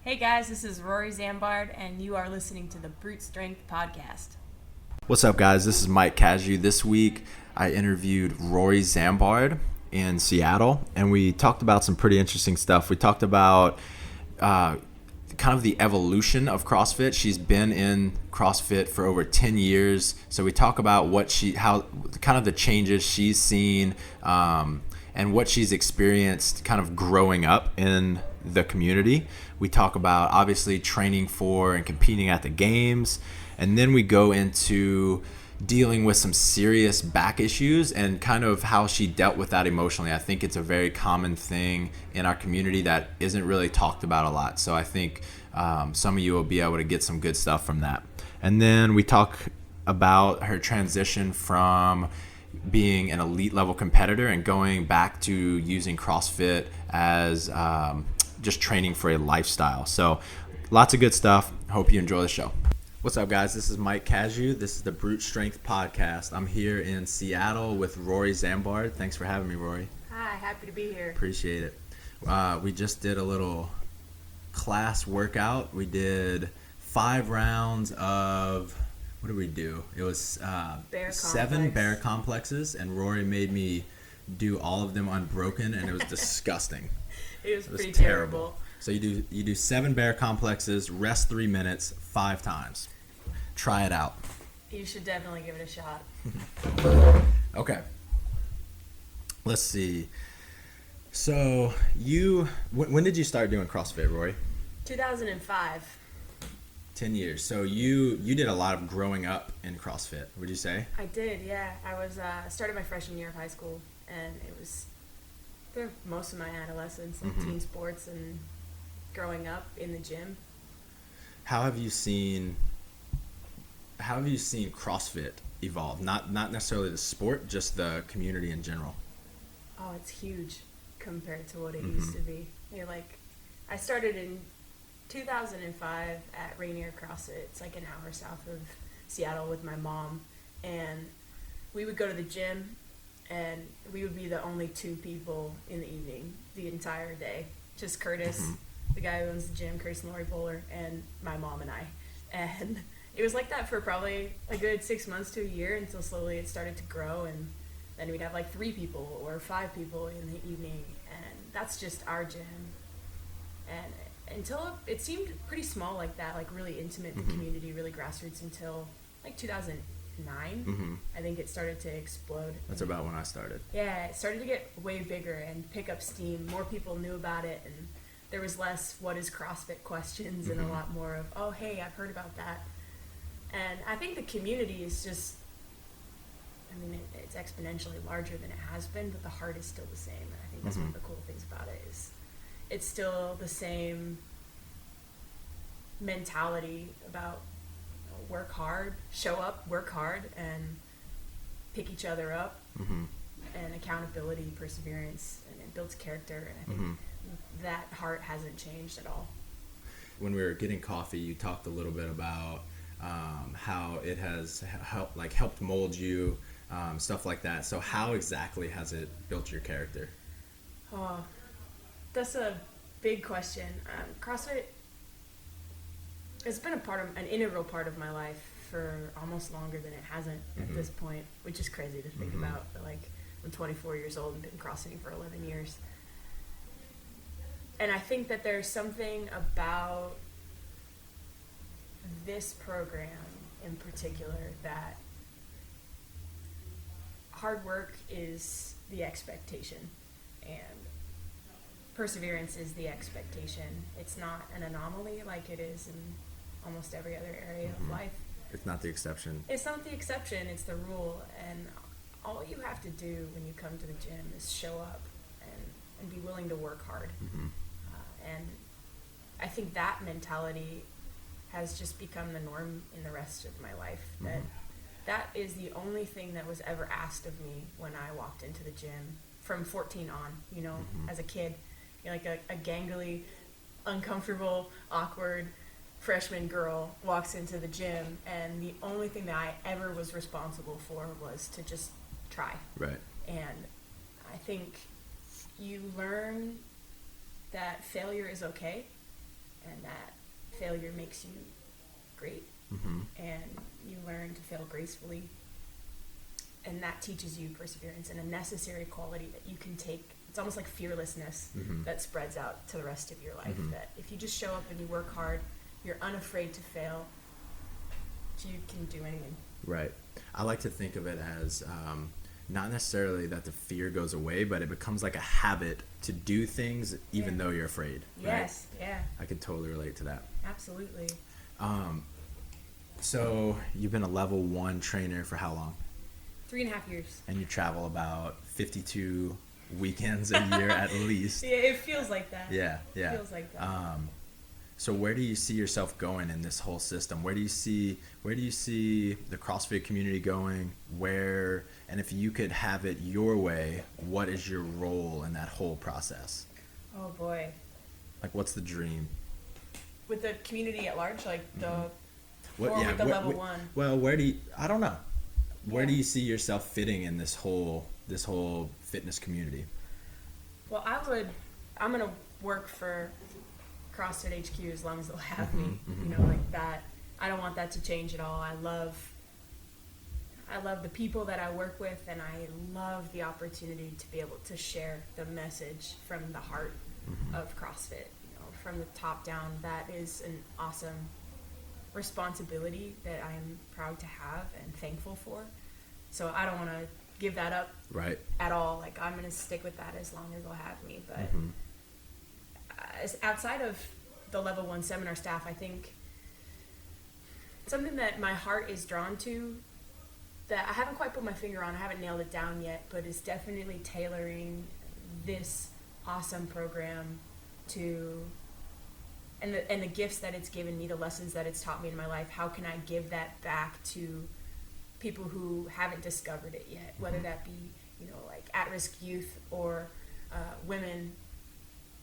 Hey guys, this is Rory Zambard, and you are listening to the Brute Strength Podcast. What's up, guys? This is Mike Casu. This week, I interviewed Rory Zambard in Seattle, and we talked about some pretty interesting stuff. We talked about kind of the evolution of CrossFit. She's been in CrossFit for over 10 years, so we talk about how kind of the changes she's seen and what she's experienced kind of growing up in the community. We talk about obviously training for and competing at the games, and then we go into dealing with some serious back issues and kind of how she dealt with that emotionally. I think it's a very common thing in our community that isn't really talked about a lot. So I think some of you will be able to get some good stuff from that. And then we talk about her transition from being an elite level competitor and going back to using CrossFit as just training for a lifestyle. So lots of good stuff. Hope you enjoy the show. What's up, guys? This is Mike Casu. This is the Brute Strength Podcast. I'm here in Seattle with Rory Zambard. Thanks for having me, Rory. Hi, happy to be here. Appreciate it. We just did a little class workout. We did 5 rounds of, what did we do? It was 7 bear complexes, and Rory made me do all of them unbroken, and it was disgusting. It was pretty terrible. So you do 7 bear complexes, rest 3 minutes, 5 times. Try it out. You should definitely give it a shot. Okay. Let's see. So when did you start doing CrossFit, Rory? 2005. 10 years. So you did a lot of growing up in CrossFit, would you say? I did, yeah. I was started my freshman year of high school, and it was for most of my adolescence, like team sports and growing up in the gym. How have you seen CrossFit evolve? Not necessarily the sport, just the community in general. Oh, it's huge compared to what it used to be. I started in 2005 at Rainier CrossFit. It's like an hour south of Seattle with my mom, and we would go to the gym, and we would be the only 2 people in the evening the entire day. Just Curtis, the guy who owns the gym, Curtis and Lori Bowler, and my mom and I. And it was like that for probably a good 6 months to a year until slowly it started to grow, and then we'd have like 3 people or 5 people in the evening, and that's just our gym. And until it seemed pretty small like that, like really intimate in the community, really grassroots, until like 2009. I think it started to explode. That's about when I started. Yeah, it started to get way bigger and pick up steam. More people knew about it, and there was less what is CrossFit questions and a lot more of, oh, hey, I've heard about that. And I think the community is just, it's exponentially larger than it has been, but the heart is still the same. And I think that's one of the cool things about it is it's still the same mentality about work hard, show up, work hard, and pick each other up, and accountability, perseverance, and it builds character. And I think that heart hasn't changed at all. When we were getting coffee, you talked a little bit about how it has helped mold you, stuff like that. So how exactly has it built your character? Oh, that's a big question. CrossFit has been an integral part of my life for almost longer than it hasn't at this point, which is crazy to think about. But I'm 24 years old and been CrossFitting for 11 years. And I think that there's something about this program in particular that hard work is the expectation and perseverance is the expectation. It's not an anomaly like it is in almost every other area of life. It's not the exception. It's not the exception, it's the rule. And all you have to do when you come to the gym is show up and be willing to work hard. And I think that mentality has just become the norm in the rest of my life. That is the only thing that was ever asked of me when I walked into the gym from 14 on, as a kid. Like a gangly, uncomfortable, awkward freshman girl walks into the gym, and the only thing that I ever was responsible for was to just try. Right. And I think you learn that failure is okay, and that failure makes you great. And you learn to fail gracefully. And that teaches you perseverance and a necessary quality that you can take. It's almost like fearlessness that spreads out to the rest of your life. That if you just show up and you work hard, you're unafraid to fail, you can do anything. Right. I like to think of it as not necessarily that the fear goes away, but it becomes like a habit to do things even though you're afraid. Yes, right? yeah. I could totally relate to that. Absolutely. So you've been a level 1 trainer for how long? 3.5 years. And you travel about 52 weekends a year at least. Yeah, it feels like that. Yeah. It feels like that. So where do you see yourself going in this whole system? Where do you see the CrossFit community going? And if you could have it your way, what is your role in that whole process? Oh boy. Like, what's the dream? With the community at large, like the level 1. Well, I don't know. Where do you see yourself fitting in this whole fitness community? Well, I'm gonna work for CrossFit HQ as long as they'll have me. You know, like that. I don't want that to change at all. I love the people that I work with, and I love the opportunity to be able to share the message from the heart of CrossFit. You know, from the top down. That is an awesome responsibility that I am proud to have and thankful for. So I don't want to give that up at all. Like, I'm going to stick with that as long as they'll have me. But outside of the level 1 seminar staff, I think something that my heart is drawn to that I haven't quite put my finger on, I haven't nailed it down yet, but is definitely tailoring this awesome program to and the gifts that it's given me, the lessons that it's taught me in my life. How can I give that back to people who haven't discovered it yet, whether that be, you know, like at-risk youth or women,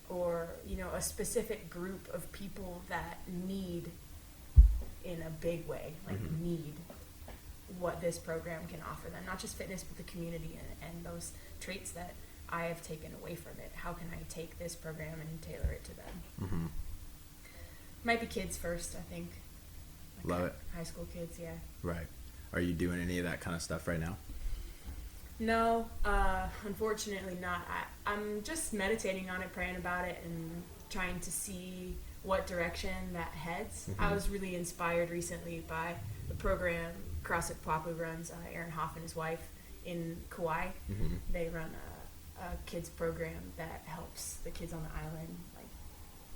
or, you know, a specific group of people that need, in a big way, like need what this program can offer them, not just fitness, but the community and those traits that I have taken away from it. How can I take this program and tailor it to them? Might be kids first, I think. Like Love it. High school kids, yeah. Right. Are you doing any of that kind of stuff right now? No, unfortunately not. I'm just meditating on it, praying about it, and trying to see what direction that heads. I was really inspired recently by the program CrossFit Papu runs. Aaron Hoff and his wife in Kauai. They run a kids program that helps the kids on the island like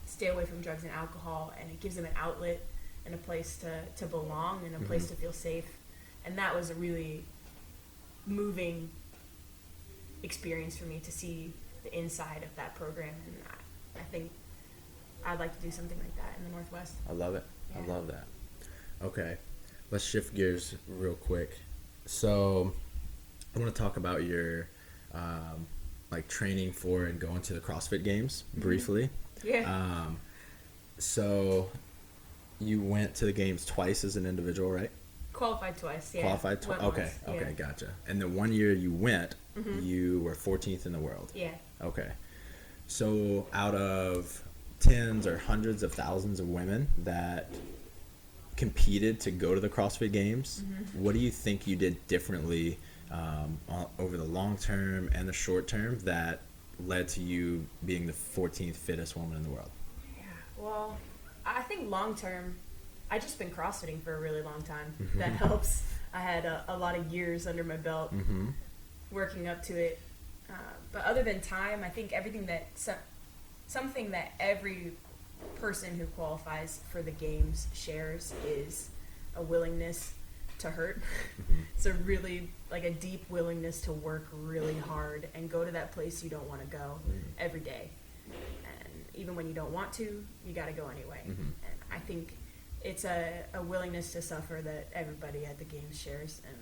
stay away from drugs and alcohol, and it gives them an outlet and a place to belong and a place to feel safe. And that was a really moving experience for me to see the inside of that program, and I think I'd like to do something like that in the Northwest. I love it. Yeah. I love that. Okay, let's shift gears real quick. So I want to talk about your like training for and going to the CrossFit Games briefly. Yeah. So you went to the games twice as an individual, right? Qualified twice, yeah. Qualified twice. Okay, yeah. Gotcha. And the one year you went, you were 14th in the world. Yeah. Okay. So out of tens or hundreds of thousands of women that competed to go to the CrossFit Games, what do you think you did differently over the long term and the short term that led to you being the 14th fittest woman in the world? Yeah. Well, I think long term, I just been CrossFitting for a really long time. That helps. I had a lot of years under my belt working up to it. But other than time, I think everything that something that every person who qualifies for the games shares is a willingness to hurt. It's a really like a deep willingness to work really hard and go to that place you don't want to go every day. And even when you don't want to, you got to go anyway. And I think it's a willingness to suffer that everybody at the games shares, and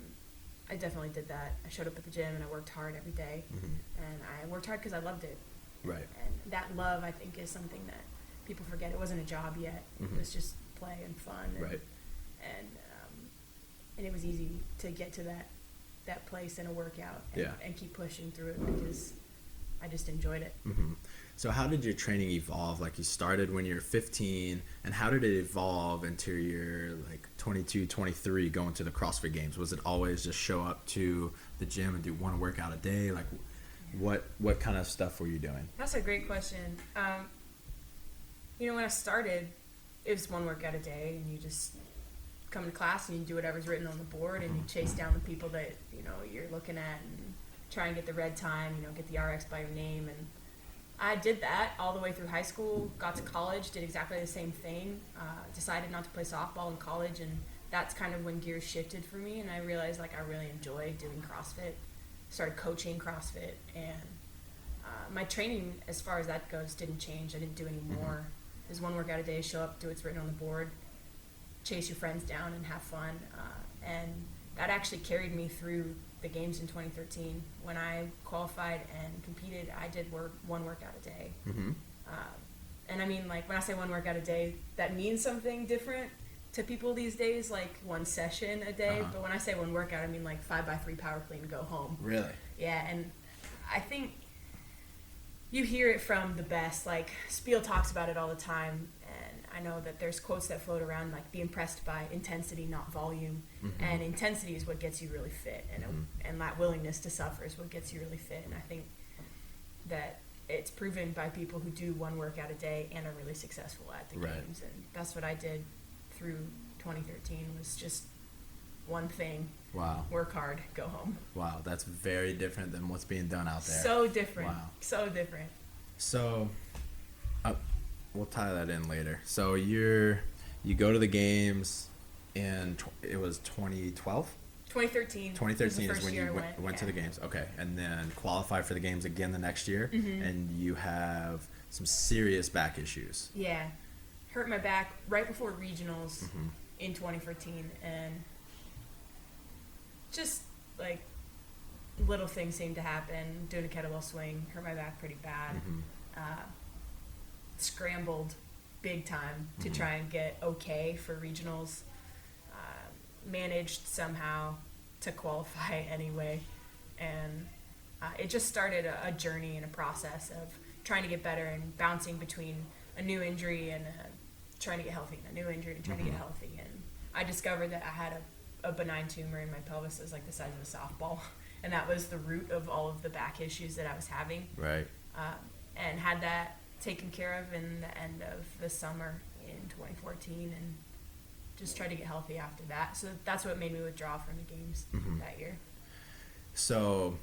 I definitely did that. I showed up at the gym and I worked hard every day, and I worked hard because I loved it. Right. And that love, I think, is something that people forget. It wasn't a job yet. It was just play and fun. And, Right. And it was easy to get to that place in a workout and keep pushing through it because I just enjoyed it. So how did your training evolve? Like, you started when you were 15, and how did it evolve into your like 22, 23 going to the CrossFit Games? Was it always just show up to the gym and do one workout a day? Like, what kind of stuff were you doing? That's a great question. When I started, it was one workout a day, and you just come to class and you do whatever's written on the board, and you chase down the people that you're looking at and try and get the red time, get the RX by your name. And I did that all the way through high school, got to college, did exactly the same thing, decided not to play softball in college, and that's kind of when gears shifted for me, and I realized like I really enjoy doing CrossFit, started coaching CrossFit, and my training as far as that goes didn't change. I didn't do any more. There's one workout a day, show up, do what's written on the board, chase your friends down and have fun, and that actually carried me through the games in 2013. When I qualified and competed, I did one workout a day. And I mean, like, when I say one workout a day, that means something different to people these days, like one session a day. But when I say one workout, I mean like 5x3 power clean, go home. Really? Yeah, and I think you hear it from the best. Like, Spiel talks about it all the time, and I know that there's quotes that float around like, be impressed by intensity, not volume. And intensity is what gets you really fit, and that willingness to suffer is what gets you really fit. And I think that it's proven by people who do one workout a day and are really successful at the games. And that's what I did through 2013, was just one thing. Wow. Work hard, go home. Wow, that's very different than what's being done out there. So different. Wow. So different. So, we'll tie that in later. So you go to the games in it was 2012. 2013. 2013 was is when you went to the games. Okay, and then qualified for the games again the next year, and you have some serious back issues. Yeah, hurt my back right before regionals in 2014, and just like little things seemed to happen. Doing a kettlebell swing, hurt my back pretty bad. Scrambled big time to try and get okay for regionals. Managed somehow to qualify anyway, and it just started a journey and a process of trying to get better and bouncing between a new injury and trying to get healthy, and a new injury and trying to get healthy. And I discovered that I had a benign tumor in my pelvis that was like the size of a softball, and that was the root of all of the back issues that I was having. Right. And had that taken care of in the end of the summer in 2014, and just tried to get healthy after that. So that's what made me withdraw from the games that year. So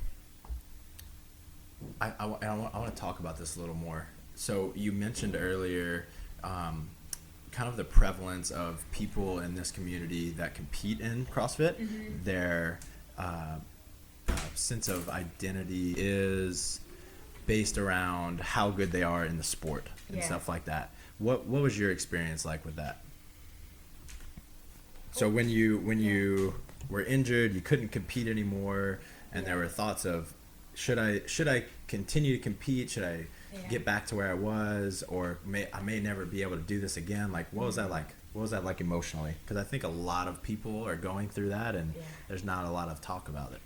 I want to talk about this a little more. So you mentioned earlier kind of the prevalence of people in this community that compete in CrossFit. Their sense of identity is based around how good they are in the sport and stuff like that. What was your experience like with that? So when you were injured, you couldn't compete anymore, and there were thoughts of, should I continue to compete? Should I get back to where I was, or I may never be able to do this again? Like, what was that like? What was that like emotionally? Because I think a lot of people are going through that, and there's not a lot of talk about it.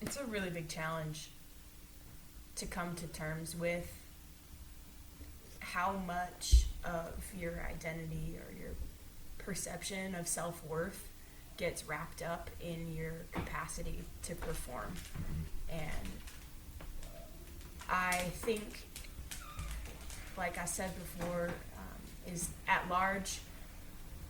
It's a really big challenge to come to terms with how much of your identity or your perception of self-worth gets wrapped up in your capacity to perform. And I think, like I said before, is at large,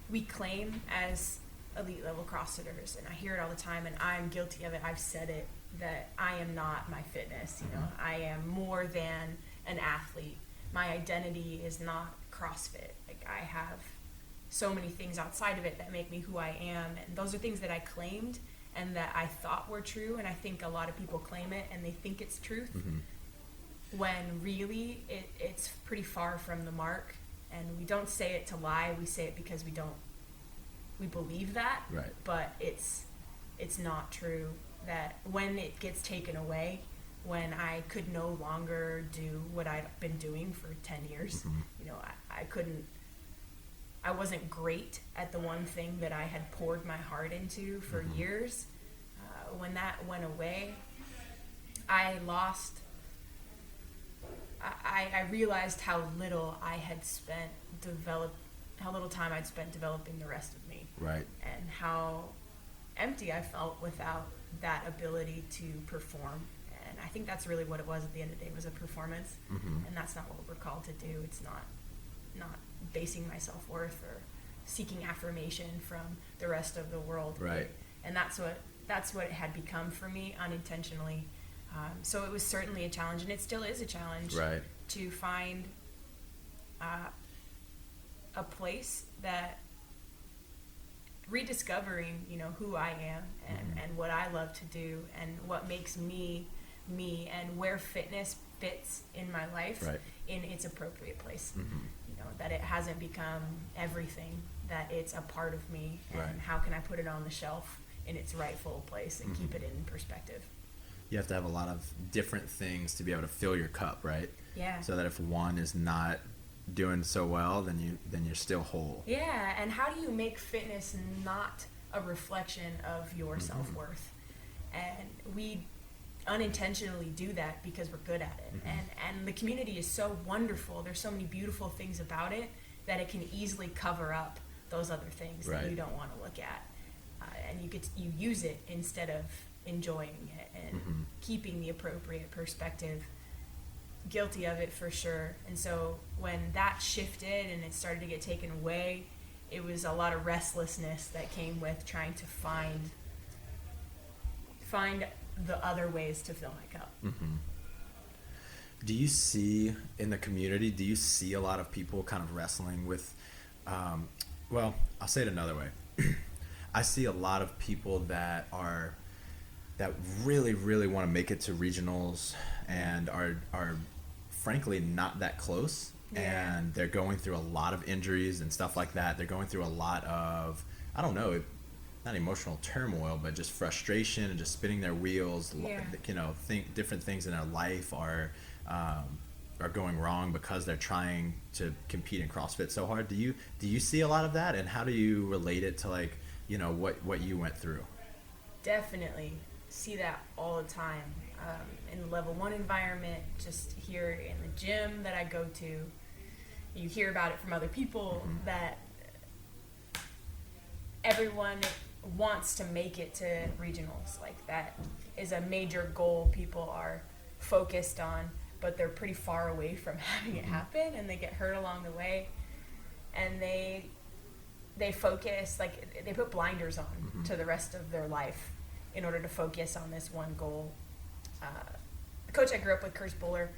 we claim as elite level CrossFitters, and I hear it all the time, and I'm guilty of it. I've said it, that I am not my fitness. I am more than an athlete. My identity is not CrossFit. Like, I have so many things outside of it that make me who I am, and those are things that I claimed and that I thought were true, and I think a lot of people claim it and they think it's truth, when really it's pretty far from the mark. And we don't say it to lie, we say it because we believe that, right? But it's not true. That when it gets taken away, when I could no longer do what I've been doing for 10 years, I wasn't great at the one thing that I had poured my heart into for years. When that went away, I lost I realized how little I had spent how little time I'd spent developing the rest of me. Right. And how empty I felt without that ability to perform. And I think that's really what it was at the end of the day, was a performance. Mm-hmm. And that's not what we're called to do. It's not basing my self-worth or seeking affirmation from the rest of the world. Right. And that's what it had become for me unintentionally. So it was certainly a challenge, and it still is a challenge. Right. To find a place that rediscovering, who I am and what I love to do and what makes me me and where fitness fits in my life right. in its appropriate place. Mm-hmm. That it hasn't become everything, that it's a part of me, and Right. how can I put it on the shelf in its rightful place and Mm-hmm. keep it in perspective. You have to have a lot of different things to be able to fill your cup, right? Yeah. So that if one is not doing so well, then you're still whole. Yeah, and how do you make fitness not a reflection of your Mm-hmm. self-worth? And we unintentionally do that because we're good at it. Mm-hmm. And the community is so wonderful. There's so many beautiful things about it that it can easily cover up those other things Right. that you don't want to look at. And you use it instead of enjoying it and Mm-hmm. keeping the appropriate perspective. Guilty of it for sure. And so when that shifted and it started to get taken away, it was a lot of restlessness that came with trying to find the other ways to fill my cup. Mm-hmm. Do you see in the community, do you see a lot of people kind of wrestling with, well, I'll say it another way. I see a lot of people that really, really want to make it to regionals and are frankly not that close. Yeah. And they're going through a lot of injuries and stuff like that. They're going through a lot of, I don't know, not emotional turmoil, but just frustration and just spinning their wheels. Yeah. Think different things in their life are going wrong because they're trying to compete in CrossFit so hard. Do you see a lot of that, and how do you relate it to what you went through? Definitely see that all the time. In the level 1 environment, just here in the gym that I go to, you hear about it from other people. Mm-hmm. That everyone wants to make it to regionals. Like, that is a major goal people are focused on, but they're pretty far away from having it happen, and they get hurt along the way, and they focus, like, they put blinders on Mm-hmm. to the rest of their life in order to focus on this one goal. The coach I grew up with, Kurt Buller,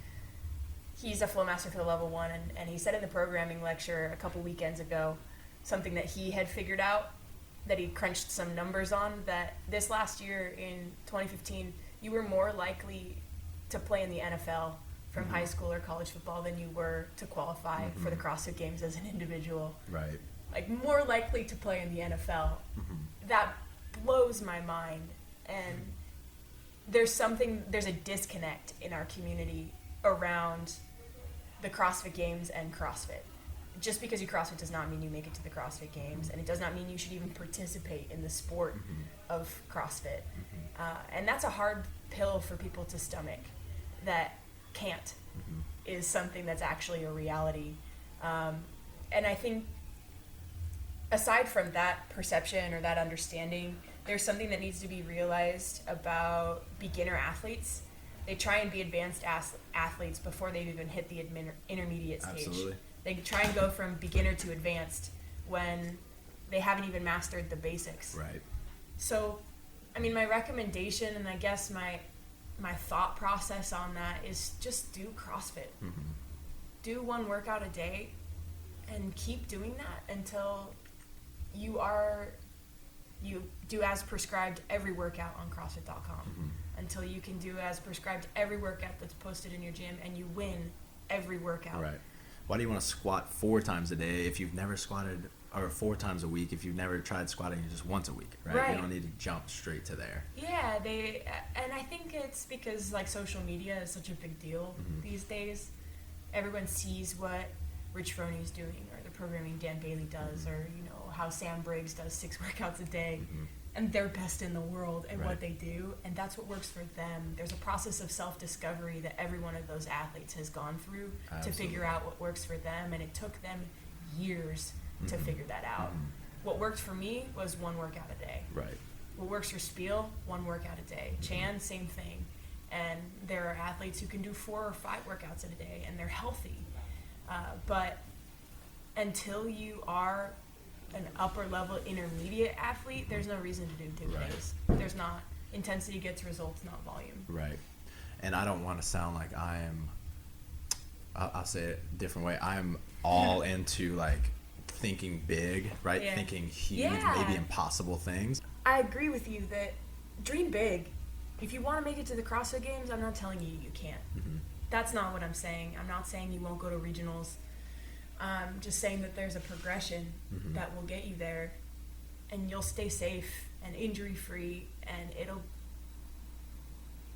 he's a flow master for the level 1, and he said in the programming lecture a couple weekends ago something that he had figured out, that he crunched some numbers on, that this last year in 2015 you were more likely to play in the NFL from Mm-hmm. high school or college football than you were to qualify for the CrossFit Games as an individual. Right. Like, more likely to play in the NFL. Mm-hmm. That blows my mind. And there's a disconnect in our community around the CrossFit Games and CrossFit. Just because you CrossFit does not mean you make it to the CrossFit Games, and it does not mean you should even participate in the sport of CrossFit. And that's a hard pill for people to stomach. That can't is something that's actually a reality. And I think aside from that perception or that understanding, there's something that needs to be realized about beginner athletes. They try and be advanced athletes before they've even hit the intermediate stage. Absolutely. They try and go from beginner to advanced when they haven't even mastered the basics. Right. So, I mean, my recommendation, and I guess my thought process on that, is just do CrossFit. Mm-hmm. Do one workout a day and keep doing that until you do as prescribed every workout on CrossFit.com. Until you can do as prescribed every workout that's posted in your gym, and you win every workout. Right. Why do you want to squat 4 times a day if you've never squatted, or 4 times a week if you've never tried squatting just once a week, right? Right. You don't need to jump straight to there. Yeah, and I think it's because, like, social media is such a big deal these days. Everyone sees what Rich Froning is doing, or the programming Dan Bailey does, or how Sam Briggs does 6 workouts a day. and they're best in the world at Right. what they do, and that's what works for them. There's a process of self-discovery that every one of those athletes has gone through to figure out what works for them, and it took them years to figure that out. What worked for me was one workout a day. Right. What works for Spiel, one workout a day. Chan, same thing. And there are athletes who can do 4 or 5 workouts in a day, and they're healthy. But until you are an upper level intermediate athlete, there's no reason to do 2 Right. days. There's not. Intensity gets results, not volume. Right. And I don't want to sound like I am, I'll say it a different way. I'm all into like thinking big, right? Yeah. Thinking huge, Yeah. maybe impossible things. I agree with you that dream big. If you want to make it to the CrossFit Games, I'm not telling you you can't. That's not what I'm saying. I'm not saying you won't go to regionals. I'm just saying that there's a progression that will get you there, and you'll stay safe and injury free, and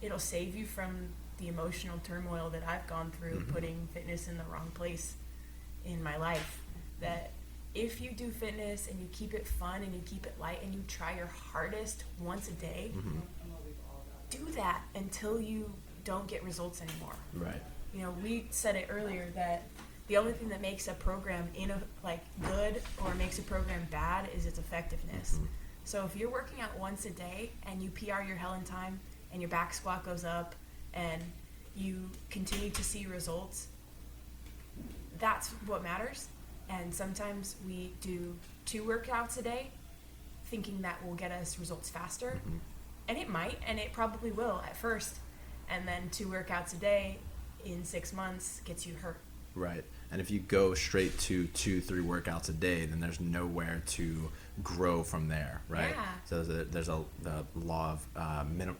it'll save you from the emotional turmoil that I've gone through putting fitness in the wrong place in my life. That if you do fitness and you keep it fun and you keep it light and you try your hardest once a day, do that until you don't get results anymore. Right. You know, we said it earlier that the only thing that makes a program good or makes a program bad is its effectiveness. So if you're working out once a day and you PR your Helen time and your back squat goes up and you continue to see results, that's what matters. And sometimes we do 2 workouts a day thinking that will get us results faster. And it might, and it probably will at first. And then 2 workouts a day in 6 months gets you hurt. Right. And if you go straight to 2-3 workouts a day, then there's nowhere to grow from there, right? Yeah. So there's the law of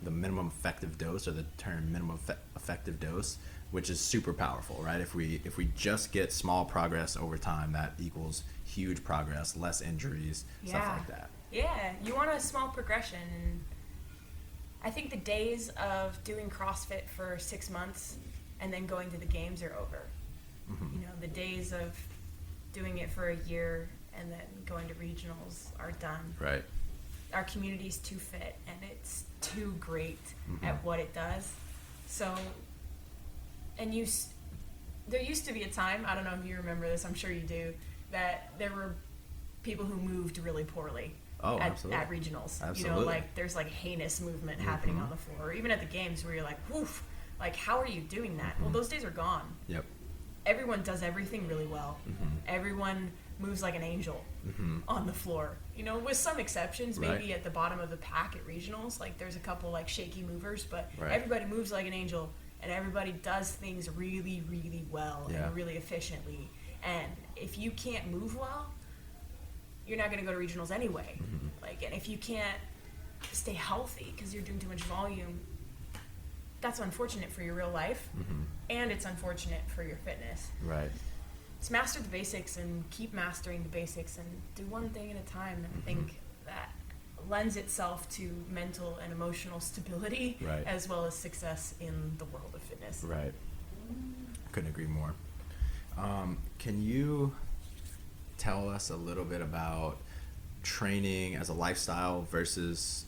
the minimum effective dose, or the term minimum effective dose, which is super powerful, right? If we just get small progress over time, that equals huge progress, less injuries, stuff like that. Yeah, you want a small progression. And I think the days of doing CrossFit for 6 months and then going to the games are over. You know, the days of doing it for a year and then going to regionals are done. Right. Our community's too fit and it's too great at what it does. So, and there used to be a time, I don't know if you remember this, I'm sure you do, that there were people who moved really poorly at regionals. Absolutely. You know, like there's like heinous movement happening on the floor, or even at the games where you're like, woof, like how are you doing that? Well, those days are gone. Yep. Everyone does everything really well. Everyone moves like an angel on the floor. You know, with some exceptions, maybe at the bottom of the pack at regionals, like there's a couple like shaky movers, but everybody moves like an angel and everybody does things really, really well and really efficiently. And if you can't move well, you're not going to go to regionals anyway. Like, and if you can't stay healthy because you're doing too much volume, that's unfortunate for your real life, and it's unfortunate for your fitness. Right. Just master the basics and keep mastering the basics and do one thing at a time. And I think that lends itself to mental and emotional stability as well as success in the world of fitness. Right. Couldn't agree more. Can you tell us a little bit about training as a lifestyle versus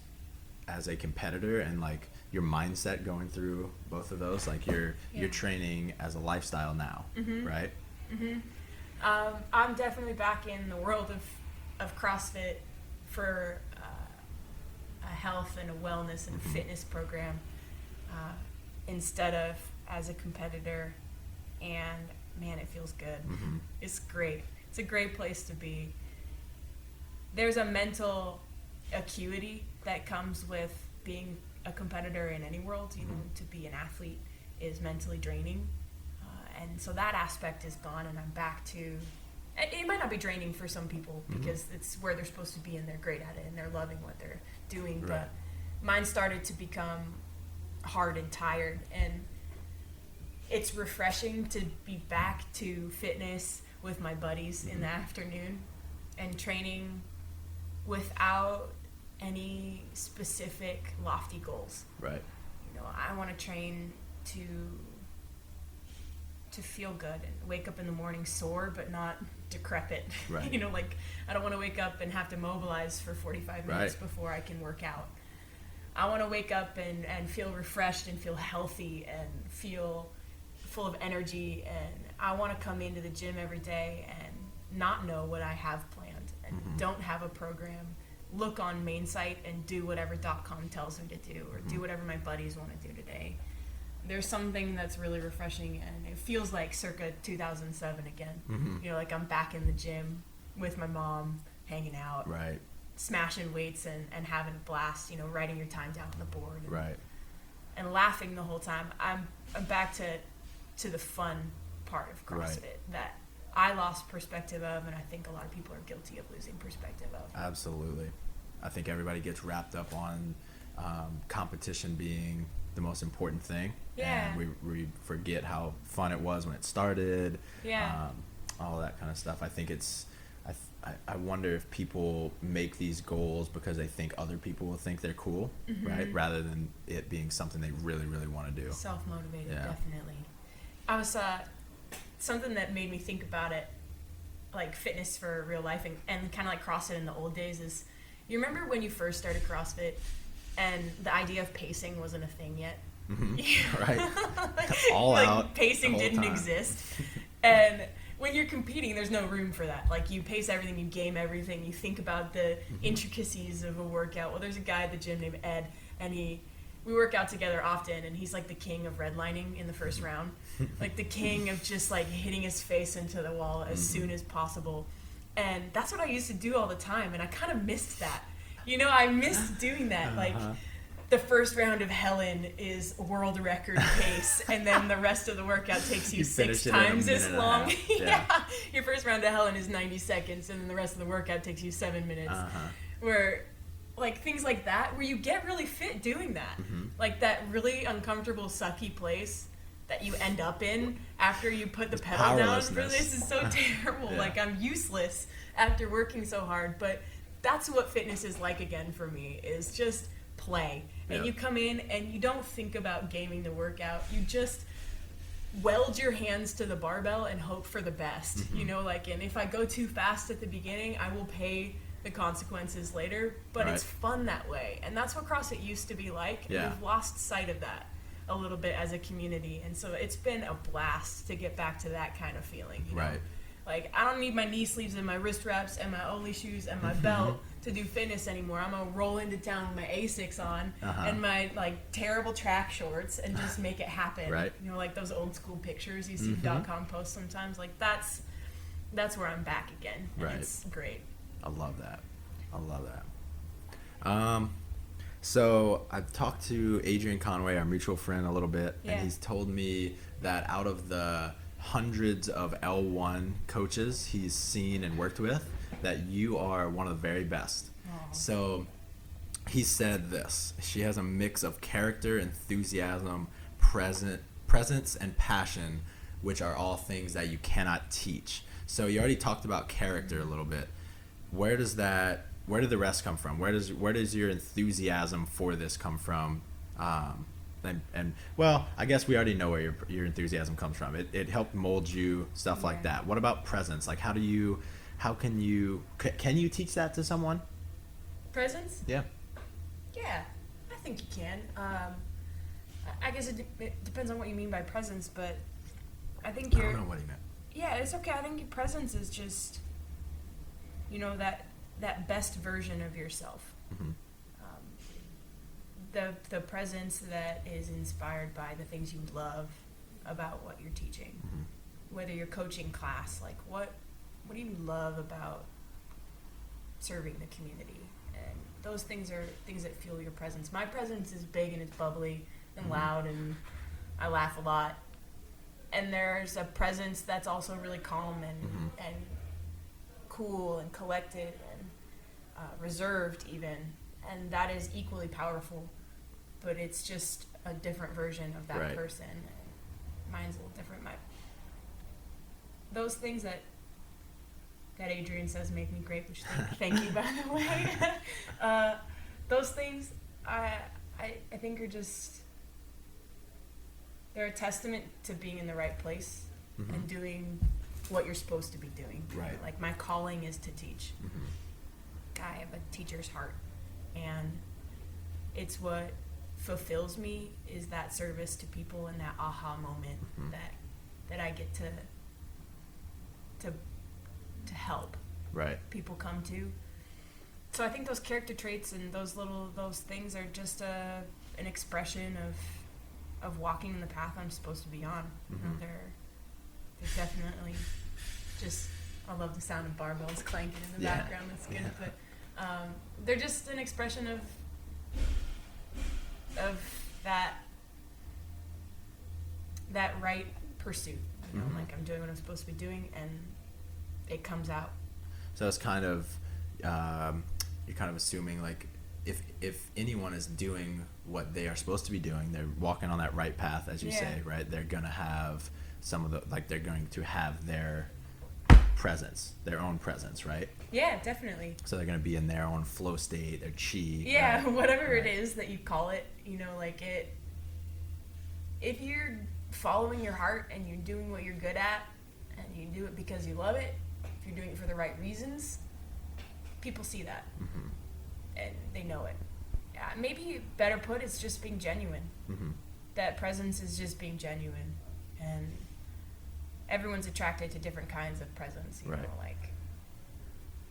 as a competitor, and like your mindset going through both of those? Like you're training as a lifestyle now, right? I'm definitely back in the world of CrossFit for a health and a wellness and a fitness program instead of as a competitor, and man, it feels good. It's great. It's a great place to be. There's a mental acuity that comes with being a competitor in any world. You know, to be an athlete is mentally draining, and so that aspect is gone, and I'm back to. It might not be draining for some people because it's where they're supposed to be and they're great at it and they're loving what they're doing, but mine started to become hard and tired, and it's refreshing to be back to fitness with my buddies in the afternoon and training without any specific lofty goals. Right. You know, I want to train to feel good and wake up in the morning sore but not decrepit. Right. You know, like I don't want to wake up and have to mobilize for 45 minutes before I can work out. I want to wake up and feel refreshed and feel healthy and feel full of energy, and I want to come into the gym every day and not know what I have planned and don't have a program, look on main site and do whatever .com tells me to do, or do whatever my buddies want to do today. There's something that's really refreshing, and it feels like circa 2007 again. You know, like I'm back in the gym with my mom, hanging out, smashing weights and having a blast, you know, writing your time down on the board and laughing the whole time. I'm back to the fun part of CrossFit that I lost perspective of, and I think a lot of people are guilty of losing perspective of. Absolutely. I think everybody gets wrapped up on competition being the most important thing. Yeah. And we forget how fun it was when it started. Yeah. All that kind of stuff. I think I wonder if people make these goals because they think other people will think they're cool, right? Rather than it being something they really, really want to do. Self-motivated, definitely. I was, something that made me think about it, like fitness for real life and kind of like CrossFit in the old days is, you remember when you first started CrossFit and the idea of pacing wasn't a thing yet? Right. All like, out. Pacing didn't exist. And when you're competing, there's no room for that. Like, you pace everything, you game everything, you think about the intricacies of a workout. Well, there's a guy at the gym named Ed, and we work out together often, and he's like the king of redlining in the first round. Like the king of just like hitting his face into the wall as soon as possible. And that's what I used to do all the time, and I kind of missed that. You know, I missed doing that. Like, the first round of Helen is world record pace, and then the rest of the workout takes you 6 times as long. Your first round of Helen is 90 seconds, and then the rest of the workout takes you 7 minutes. Where, like, things like that, where you get really fit doing that. Like, that really uncomfortable, sucky place that you end up in after you put the pedal down. This is so terrible. Like, I'm useless after working so hard. But that's what fitness is like again for me, is just play. And you come in and you don't think about gaming the workout. You just weld your hands to the barbell and hope for the best. You know, like, and if I go too fast at the beginning, I will pay the consequences later, but it's fun that way. And that's what CrossFit used to be like. And we've lost sight of that a little bit as a community. And so it's been a blast to get back to that kind of feeling, you know? Like, I don't need my knee sleeves and my wrist wraps and my Oli shoes and my belt to do fitness anymore. I'm gonna roll into town with my Asics on and my like terrible track shorts and just make it happen. You know, like those old school pictures you see .com posts sometimes. Like, that's where I'm back again. And it's great. I love that. So I've talked to Adrian Conway, our mutual friend, a little bit, and he's told me that out of the hundreds of L1 coaches he's seen and worked with, that you are one of the very best. So he said this: she has a mix of character, enthusiasm, presence, and passion, which are all things that you cannot teach. So you already talked about character a little bit. Where did the rest come from? Where does your enthusiasm for this come from? And well, I guess we already know where your enthusiasm comes from. It helped mold you, stuff like that. What about presence? Like, can you teach that to someone? Presence? Yeah, I think you can. I guess it depends on what you mean by presence, but I think I don't know what he meant. Yeah, it's okay. I think your presence is just, you know, that best version of yourself. The presence that is inspired by the things you love about what you're teaching. Whether you're coaching class, like what do you love about serving the community? And those things are things that fuel your presence. My presence is big and it's bubbly and loud, and I laugh a lot. And there's a presence that's also really calm and cool and collected and reserved even, and that is equally powerful. But it's just a different version of that person. Mine's a little different. Those things that Adrian says make me great, which thank you, by the way. Those things I think are just, they're a testament to being in the right place and doing what you're supposed to be doing. Right. Like, my calling is to teach. Mm-hmm. I have a teacher's heart, and it's what fulfills me, is that service to people and that aha moment that I get to help people come to. So I think those character traits and those things are just an expression of walking in the path I'm supposed to be on. You know, they're definitely just, I love the sound of barbells clanking in the background. That's good. But they're just an expression of that right pursuit. You know, like, I'm doing what I'm supposed to be doing, and it comes out. So it's kind of you're kind of assuming, like, if anyone is doing what they are supposed to be doing, they're walking on that right path, as you say, right? They're gonna have some of the, like, they're going to have their presence, their own presence, right? Yeah, definitely. So they're going to be in their own flow state, their chi. Yeah, right? Whatever it is that you call it, you know, like, if you're following your heart and you're doing what you're good at and you do it because you love it, if you're doing it for the right reasons, people see that and they know it. Yeah, maybe better put, it's just being genuine. That presence is just being genuine, and everyone's attracted to different kinds of presence, you know, like,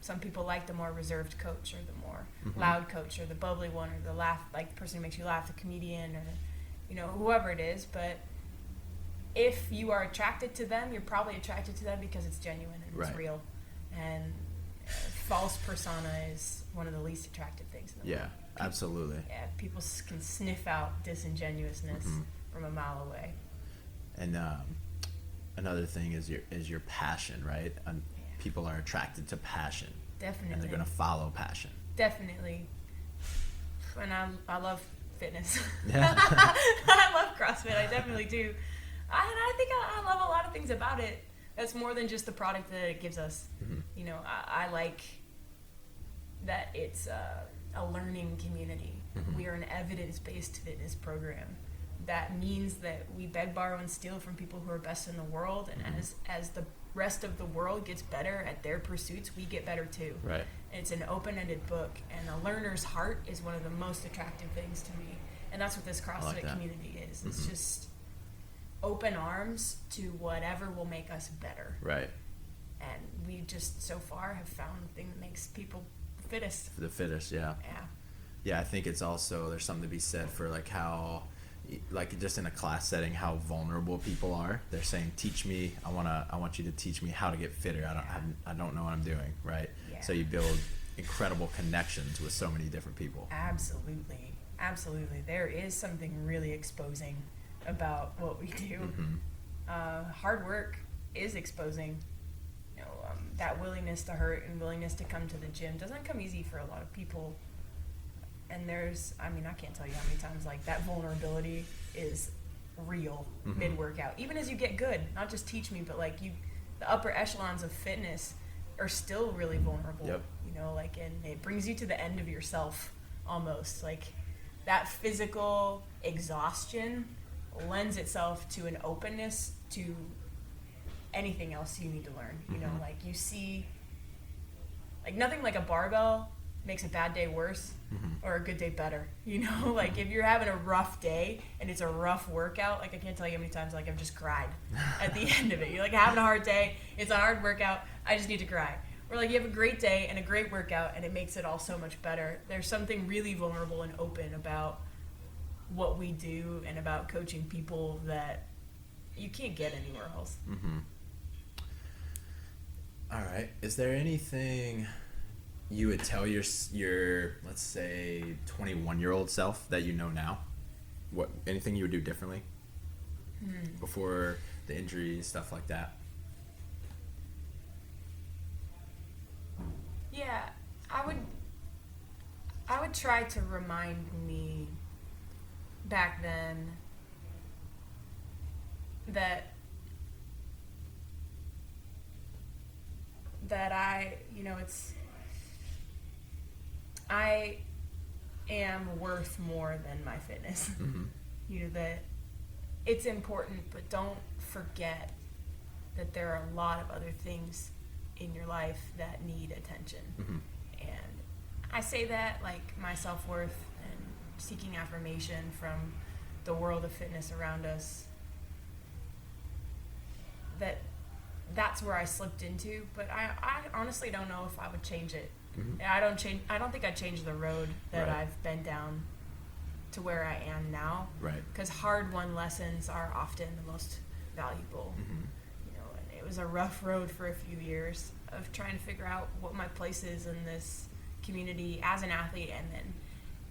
some people like the more reserved coach, or the more loud coach, or the bubbly one, or the laugh, like, the person who makes you laugh, the comedian, or, you know, whoever it is. But if you are attracted to them, you're probably attracted to them because it's genuine and it's real. And false persona is one of the least attractive things in the world. Absolutely. Yeah, people can sniff out disingenuousness from a mile away. And another thing is your passion, right? And people are attracted to passion. Definitely. And they're going to follow passion. Definitely. And I love fitness. Yeah. I love CrossFit. I definitely do. I think I love a lot of things about it. That's more than just the product that it gives us. You know, I like that it's a learning community. We are an evidence-based fitness program. That means that we beg, borrow, and steal from people who are best in the world, and as the rest of the world gets better at their pursuits, we get better too. Right. And it's an open-ended book, and a learner's heart is one of the most attractive things to me, and that's what this CrossFit community is. It's just open arms to whatever will make us better. Right. And we just so far have found the thing that makes people fittest. The fittest, yeah. Yeah, I think it's also, there's something to be said for, like, how, like, just in a class setting, how vulnerable people are. They're saying, teach me, I want you to teach me how to get fitter. I don't know what I'm doing, right? Yeah. So you build incredible connections with so many different people. Absolutely. Absolutely. There is something really exposing about what we do. Hard work is exposing. You know, that willingness to hurt and willingness to come to the gym doesn't come easy for a lot of people. And I can't tell you how many times, like, that vulnerability is real mid-workout. Even as you get good, not just teach me, but, like, the upper echelons of fitness are still really vulnerable. Yep. You know, like, and it brings you to the end of yourself almost. Like, that physical exhaustion lends itself to an openness to anything else you need to learn. You know, like, you see, like, nothing like a barbell makes a bad day worse or a good day better. You know, like, if you're having a rough day and it's a rough workout, like, I can't tell you how many times, like, I've just cried at the end of it. You're, like, having a hard day, it's a hard workout, I just need to cry. Or, like, you have a great day and a great workout and it makes it all so much better. There's something really vulnerable and open about what we do and about coaching people that you can't get anywhere else. All right. Is there anything you would tell your let's say 21-year-old self that you know now? Anything you would do differently before the injury, stuff like that? Yeah, I would try to remind me back then that I am worth more than my fitness. You know, that it's important, but don't forget that there are a lot of other things in your life that need attention. And I say that like my self-worth and seeking affirmation from the world of fitness around us, that's where I slipped into, but I honestly don't know if I would change it. I don't think I'd change the road that I've been down to where I am now. Because hard-won lessons are often the most valuable. You know, and it was a rough road for a few years of trying to figure out what my place is in this community as an athlete, and then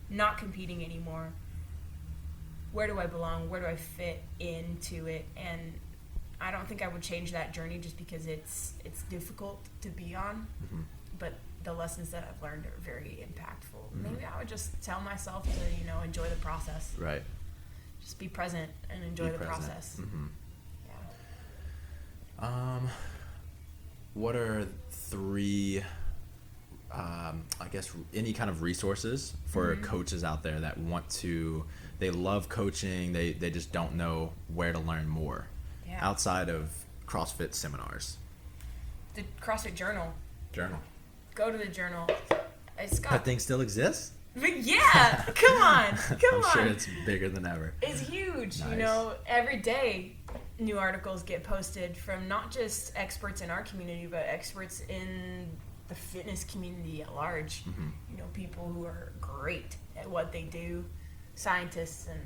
not competing anymore. Where do I belong? Where do I fit into it? And I don't think I would change that journey just because it's difficult to be on. But the lessons that I've learned are very impactful. Maybe I would just tell myself to, you know, enjoy the process. Just be present and enjoy the process. What are 3, I guess, any kind of resources for coaches out there that they love coaching, they just don't know where to learn more outside of CrossFit seminars? The CrossFit Journal. Go to the journal. That thing still exists? But yeah, come on. I'm sure it's bigger than ever. It's huge. You know, every day new articles get posted from not just experts in our community, but experts in the fitness community at large. You know, people who are great at what they do, scientists and,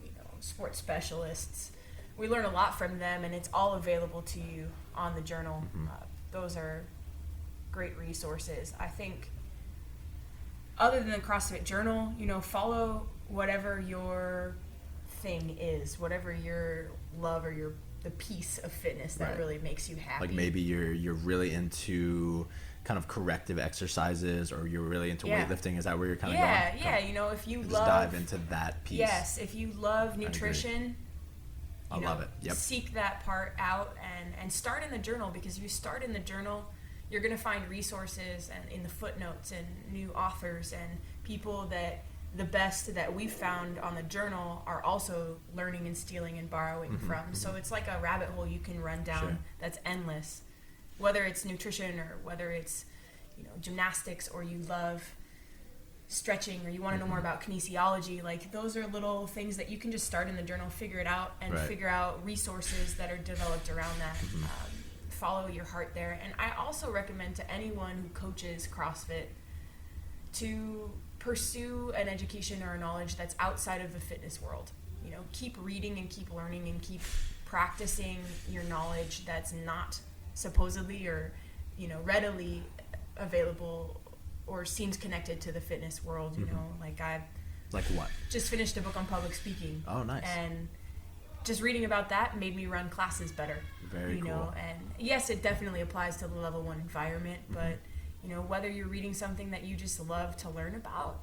you know, sports specialists. We learn a lot from them, and it's all available to you on the journal. Those are great resources. I think other than the CrossFit Journal, you know, follow whatever your thing is, whatever your love or the piece of fitness that really makes you happy. Like maybe you're really into kind of corrective exercises, or you're really into weightlifting. Is that where you're kind of going? Yeah, you know, if you just dive into that piece. Yes, if you love nutrition, I love it. Yep. Seek that part out and start in the journal, because if you start in the journal, you're going to find resources and in the footnotes and new authors and people that the best that we've found on the journal are also learning and stealing and borrowing from. So it's like a rabbit hole you can run down that's endless, whether it's nutrition or whether it's, you know, gymnastics, or you love stretching, or you want to know more about kinesiology. Like, those are little things that you can just start in the journal, figure it out, and figure out resources that are developed around that. Follow your heart there. And I also recommend to anyone who coaches CrossFit to pursue an education or a knowledge that's outside of the fitness world. You know, keep reading and keep learning and keep practicing your knowledge that's not supposedly or, you know, readily available or seems connected to the fitness world. You know, like what? Just finished a book on public speaking. Oh, nice. And just reading about that made me run classes better. Very cool. Know, and yes, it definitely applies to the level 1 environment, but you know, whether you're reading something that you just love to learn about,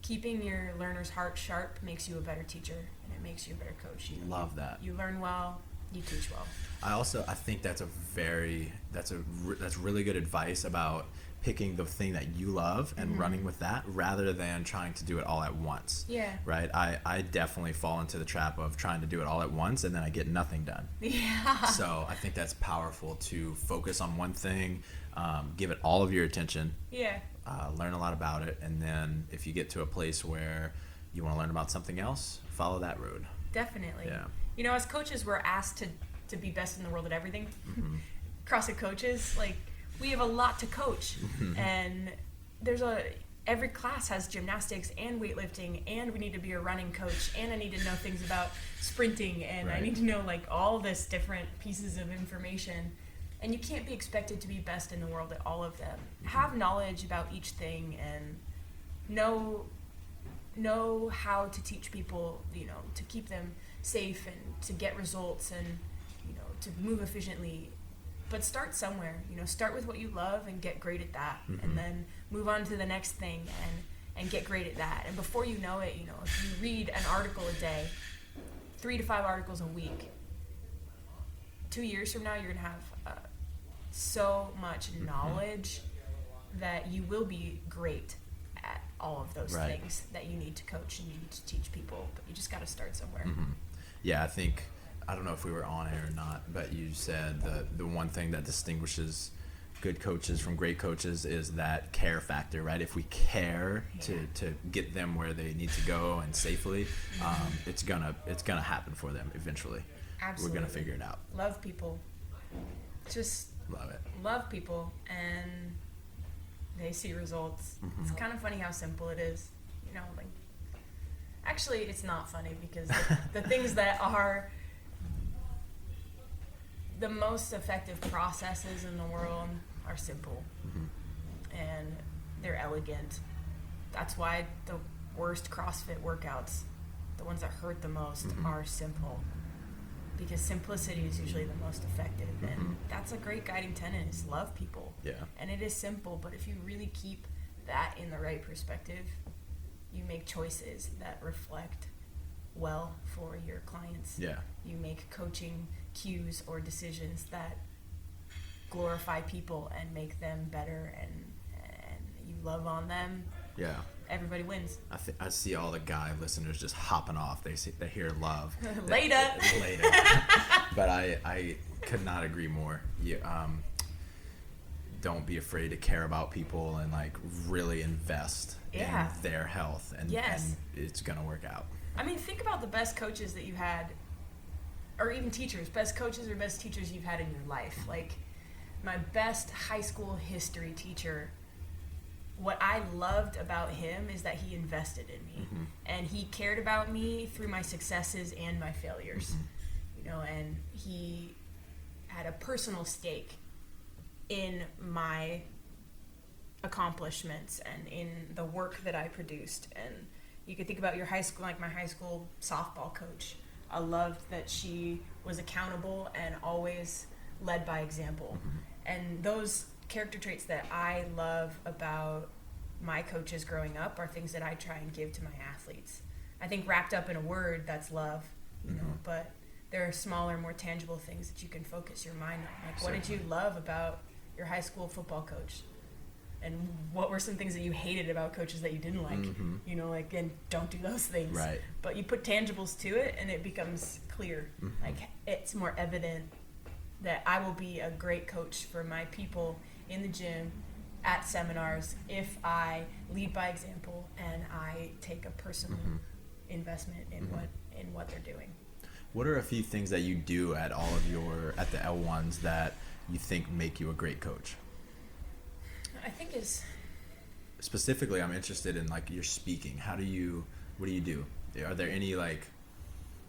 keeping your learner's heart sharp makes you a better teacher, and it makes you a better coach. You know, love that. You learn well, you teach well. I think that's really good advice about picking the thing that you love and running with that, rather than trying to do it all at once. Right? I definitely fall into the trap of trying to do it all at once, and then I get nothing done. So I think that's powerful to focus on one thing, give it all of your attention, learn a lot about it, and then if you get to a place where you want to learn about something else, follow that road. Definitely. You know, as coaches, we're asked to be best in the world at everything. CrossFit coaches, like, we have a lot to coach, and every class has gymnastics and weightlifting, and we need to be a running coach, and I need to know things about sprinting, and I need to know, like, all this different pieces of information, and you can't be expected to be best in the world at all of them. Have knowledge about each thing, and know how to teach people, you know, to keep them safe and to get results, and, you know, to move efficiently. But start somewhere, you know, start with what you love and get great at that, and then move on to the next thing and get great at that. And before you know it, you know, if you read an article a day, 3 to 5 articles a week, 2 years from now, you're going to have so much knowledge that you will be great at all of those things that you need to coach and you need to teach people. But you just got to start somewhere. Yeah, I think I don't know if we were on air or not, but you said the one thing that distinguishes good coaches from great coaches is that care factor, right? If we care to get them where they need to go and safely, it's gonna happen for them eventually. Absolutely. We're gonna figure it out. Love people. Just love it. Love people, and they see results. It's kind of funny how simple it is, you know. Like, actually, it's not funny because the things that are the most effective processes in the world are simple, and they're elegant. That's why the worst CrossFit workouts, the ones that hurt the most, are simple, because simplicity is usually the most effective. And that's a great guiding tenet, is love people. Yeah. And it is simple, but if you really keep that in the right perspective, you make choices that reflect well for your clients. Yeah. You make coaching cues or decisions that glorify people and make them better, and you love on them. Yeah. Everybody wins. I see all the guy listeners just hopping off. They hear love. Later. Later. But I could not agree more. You, don't be afraid to care about people and like really invest in their health, and it's gonna work out. I mean, think about the best coaches that you had, or even teachers, best coaches or best teachers you've had in your life. Like, my best high school history teacher, what I loved about him is that he invested in me, and he cared about me through my successes and my failures, you know, and he had a personal stake in my accomplishments and in the work that I produced. And you could think about your high school, like my high school softball coach. I loved that she was accountable and always led by example. And those character traits that I love about my coaches growing up are things that I try and give to my athletes. I think wrapped up in a word, that's love, you know, but there are smaller, more tangible things that you can focus your mind on. Like, what did you love about your high school football coach? And what were some things that you hated about coaches that you didn't like? You know, like, and don't do those things. Right. But you put tangibles to it, and it becomes clear. Like, it's more evident that I will be a great coach for my people in the gym, at seminars, if I lead by example and I take a personal investment in what they're doing. What are a few things that you do at at the L1s that you think make you a great coach? I think specifically, I'm interested in like your speaking. What do you do? Are there any like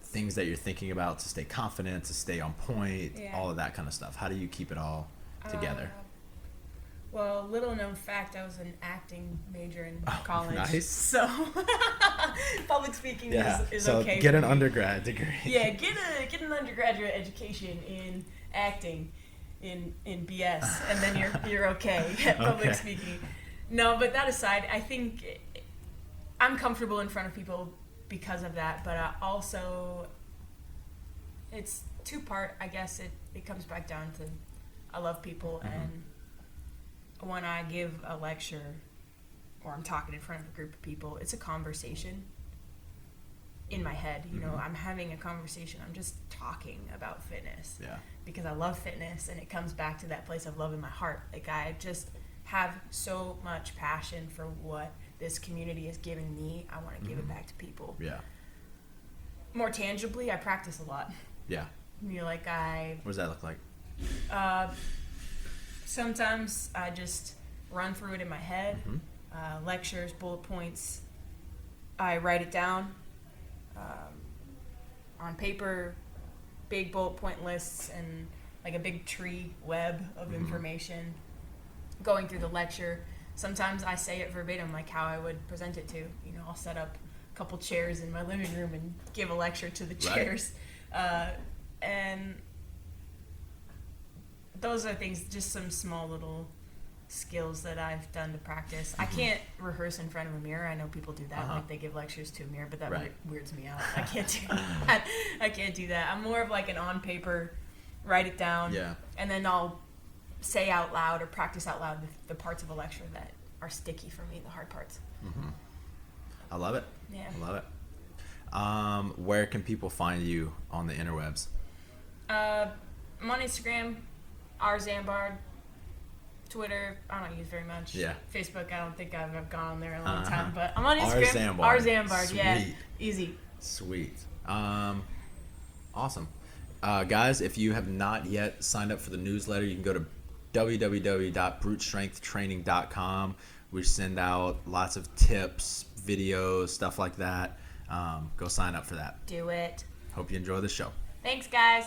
things that you're thinking about to stay confident, to stay on point, all of that kind of stuff? How do you keep it all together? Well, little known fact, I was an acting major in college. Nice. So public speaking is so okay. Get an undergrad degree. Yeah, get an undergraduate education in acting, in BS, and then you're okay at public speaking. No, but that aside, I think I'm comfortable in front of people because of that, but also it's two-part. I guess it comes back down to I love people, and when I give a lecture or I'm talking in front of a group of people, it's a conversation in my head. You know, I'm having a conversation. I'm just talking about fitness because I love fitness, and it comes back to that place of love in my heart. Like, I just have so much passion for what this community is giving me. I want to give it back to people. Yeah. More tangibly, I practice a lot. Yeah. You know, like what does that look like? Sometimes I just run through it in my head. Lectures, bullet points. I write it down on paper, big bullet point lists, and like a big tree web of information going through the lecture. Sometimes I say it verbatim, like how I would present it to. You know, I'll set up a couple chairs in my living room and give a lecture to the chairs. And those are things, just some small little skills that I've done to practice. I can't rehearse in front of a mirror. I know people do that, like they give lectures to a mirror, but that weirds me out. I can't do that. I can't do that. I'm more of like an on paper, write it down, and then I'll say out loud or practice out loud the parts of a lecture that are sticky for me, the hard parts. I love it. Yeah. I love it. Where can people find you on the interwebs? I'm on Instagram, R Zambard. Twitter, I don't use very much. Yeah. Facebook, I don't think I've gone on there in a long time, but I'm on Instagram. R R Zambard, yeah. Easy. Sweet. Awesome. Guys, if you have not yet signed up for the newsletter, you can go to www.brutestrengthtraining.com. We send out lots of tips, videos, stuff like that. Go sign up for that. Do it. Hope you enjoy the show. Thanks, guys.